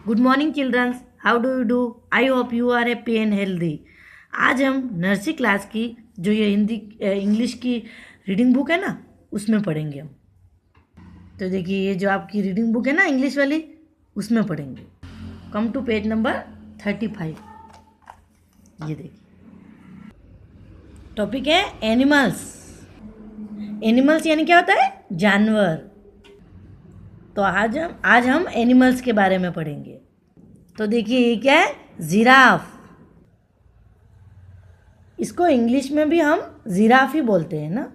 Good morning childrens, how do you do? I hope you are happy and healthy. आज हम nursery class की जो ये Hindi English की रीडिंग बुक है ना, उसमें पढ़ेंगे हम। तो देखिए, ये जो आपकी रीडिंग बुक है ना इंग्लिश वाली, उसमें पढ़ेंगे। Come to page number 35। ये देखिए, टॉपिक है एनिमल्स। एनिमल्स यानी क्या होता है? जानवर। तो आज हम एनिमल्स के बारे में पढ़ेंगे। तो देखिए, ये क्या है? जिराफ। इसको इंग्लिश में भी हम जिराफ ही बोलते हैं ना,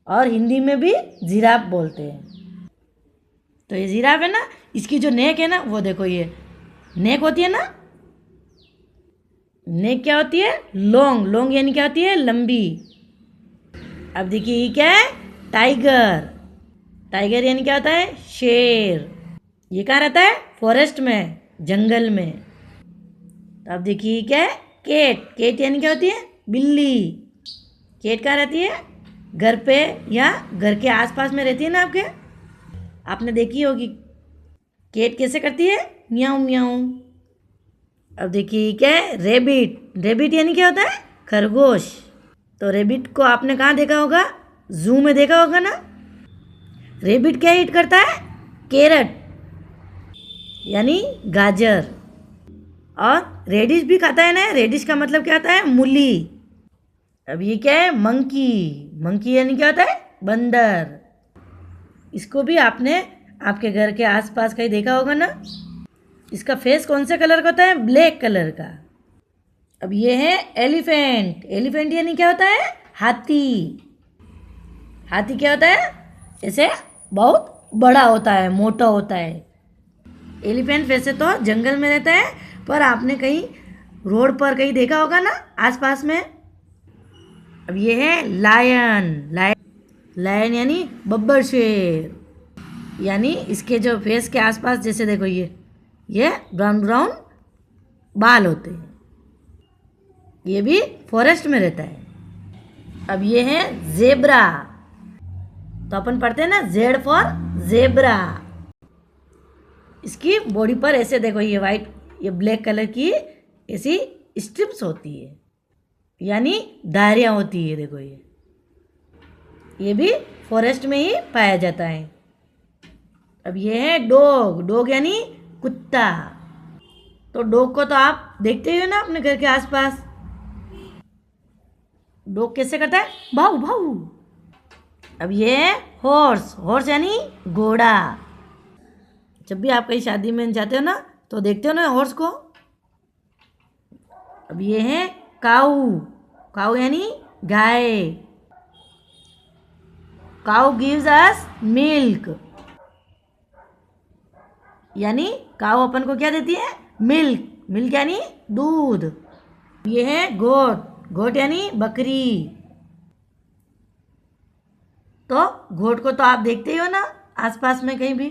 और हिंदी में भी जिराफ बोलते हैं। तो ये जिराफ है ना, इसकी जो नेक है ना, वो देखो, ये नेक होती है ना। नेक क्या होती है? लॉन्ग। लॉन्ग यानी क्या होती है? लंबी। अब देखिए, ये क्या है? टाइगर। टाइगर यानी क्या होता है? शेर। ये कहाँ रहता है? फॉरेस्ट में, जंगल में। तो अब देखिए, ये क्या है? केट। केट यानी क्या होती है? बिल्ली। केट कहाँ रहती है? घर पे या घर के आसपास में रहती है ना आपके। आपने देखी होगी केट कैसे करती है? म्याऊं म्याऊं। अब देखिए, क्या है? रेबिट। रेबिट यानी क्या होता है? खरगोश। तो रेबिट को आपने कहाँ देखा होगा? जू में देखा होगा ना। रेबिट क्या ईट करता है? कैरट यानी गाजर। और रेडिश भी खाता है ना। रेडिश का मतलब क्या होता है? मूली। अब ये क्या है? मंकी। मंकी यानी क्या होता है? बंदर। इसको भी आपने आपके घर के आसपास कहीं देखा होगा ना। इसका फेस कौन से कलर का होता है? ब्लैक कलर का। अब ये है एलिफेंट। एलिफेंट यानी क्या होता है? हाथी। हाथी क्या होता है? ऐसे बहुत बड़ा होता है, मोटा होता है। एलिफेंट वैसे तो जंगल में रहता है, पर आपने कहीं रोड पर कहीं देखा होगा ना आसपास में। अब ये है लायन। लायन लायन यानी बब्बर शेर। यानी इसके जो फेस के आसपास, जैसे देखो, ये ब्राउन ब्राउन बाल होते हैं। ये भी फॉरेस्ट में रहता है। अब ये है जेब्रा। तो अपन पढ़ते हैं ना, जेड फॉर जेब्रा। इसकी बॉडी पर ऐसे देखो, ये वाइट, ये ब्लैक कलर की ऐसी स्ट्रिप्स होती है, यानी धारियाँ होती है। देखो, ये भी फॉरेस्ट में ही पाया जाता है। अब ये है डॉग। डॉग यानी कुत्ता। तो डॉग को तो आप देखते ही हो ना अपने घर के आसपास। डॉग कैसे करता है? भाऊ भाऊ। अब ये है हॉर्स। हॉर्स यानी घोड़ा। जब भी आप कहीं शादी में जाते हो ना, तो देखते हो ना हॉर्स को। अब ये है काऊ। काऊ यानी गाय। काऊ गिव्स अस मिल्क। यानी काऊ अपन को क्या देती है? मिल्क। मिल्क यानी दूध। ये है गोट। गोट यानी बकरी। तो गोट को तो आप देखते ही हो ना आसपास में कहीं भी।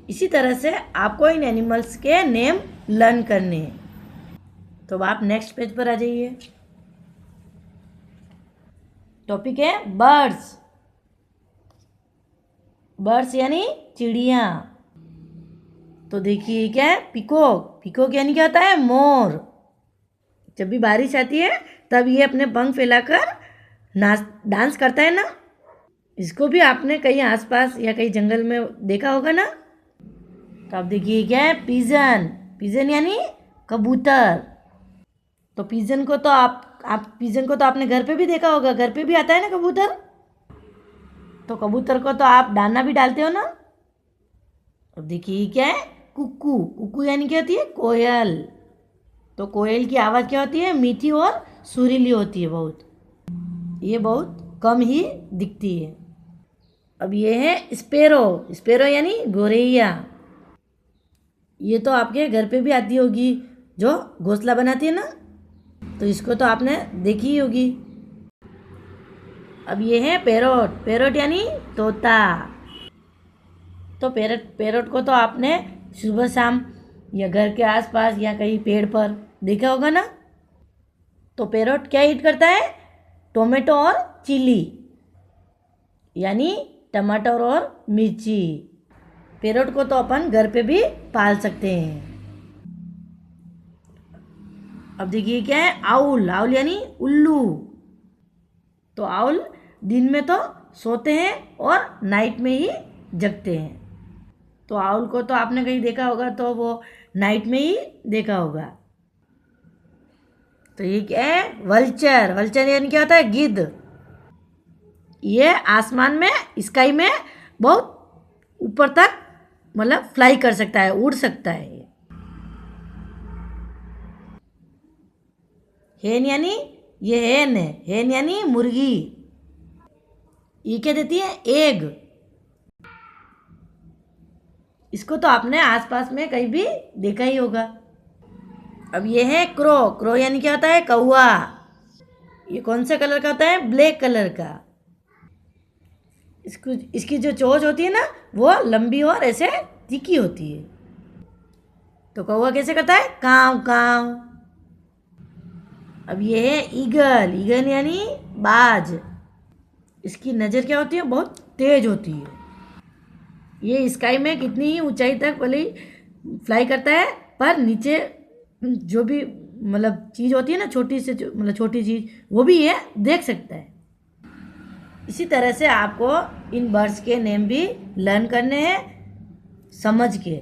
इसी तरह से आपको इन एनिमल्स के नेम लर्न करने हैं। तो आप नेक्स्ट पेज पर आ जाइए। टॉपिक है बर्ड्स। बर्ड्स यानी चिड़िया। तो देखिए, क्या है? पिकॉक। पिकॉक यानी क्या होता है? मोर। जब भी बारिश आती है, तब ये अपने पंख फैलाकर नाच डांस करता है ना। इसको भी आपने कहीं आसपास या कहीं जंगल में देखा होगा ना। तो आप देखिए, क्या है? पिजन। पिजन यानी कबूतर। तो पिजन को तो आप पिजन को तो आपने घर पे भी देखा होगा। घर पे भी आता है ना कबूतर। तो कबूतर को तो आप दाना भी डालते हो ना। अब देखिए, क्या है? कुक्कू। कुक्कू यानी क्या होती है? कोयल। तो कोयल की आवाज़ क्या होती है? मीठी और सुरीली होती है बहुत। ये बहुत कम ही दिखती है। अब ये है स्पेरो। स्पेरो यानी गोरैया। ये तो आपके घर पे भी आती होगी, जो घोंसला बनाती है ना। तो इसको तो आपने देखी ही होगी। अब ये है पैरोट। पैरोट यानी तोता। तो पैरोट को तो आपने सुबह शाम या घर के आसपास या कहीं पेड़ पर देखा होगा ना। तो पैरोट क्या ईट करता है? टोमेटो और चिली, यानी टमाटर और मिर्ची। पैरोट को तो अपन घर पे भी पाल सकते हैं। अब देखिए क्या है, आउल। आउल यानी उल्लू। तो आउल दिन में तो सोते हैं और नाइट में ही जगते हैं। तो आउल को तो आपने कहीं देखा होगा तो वो नाइट में ही देखा होगा। तो ये क्या है, वल्चर। वल्चर यानी क्या होता है, गिद्ध। ये आसमान में, स्काई में बहुत ऊपर तक मतलब फ्लाई कर सकता है, उड़ सकता है। हेन यानी ये हेन है, हेन यानी मुर्गी। ये क्या देती है, एग। इसको तो आपने आसपास में कहीं भी देखा ही होगा। अब ये है क्रो। क्रो यानी क्या होता है, कौवा। ये कौन से कलर का होता है, ब्लैक कलर का। इसको, इसकी जो चोंच होती है ना, वो लंबी और ऐसे तीखी होती है। तो कौवा कैसे करता है, काव काव। अब ये है ईगल। ईगल यानी बाज। इसकी नज़र क्या होती है, बहुत तेज होती है। ये स्काई में कितनी ही ऊंचाई तक भले फ्लाई करता है, पर नीचे जो भी मतलब चीज़ होती है ना, छोटी से मतलब छोटी चीज़, वो भी ये देख सकता है। इसी तरह से आपको इन बर्ड्स के नेम भी लर्न करने हैं समझ के।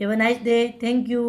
Have a nice day. Thank you.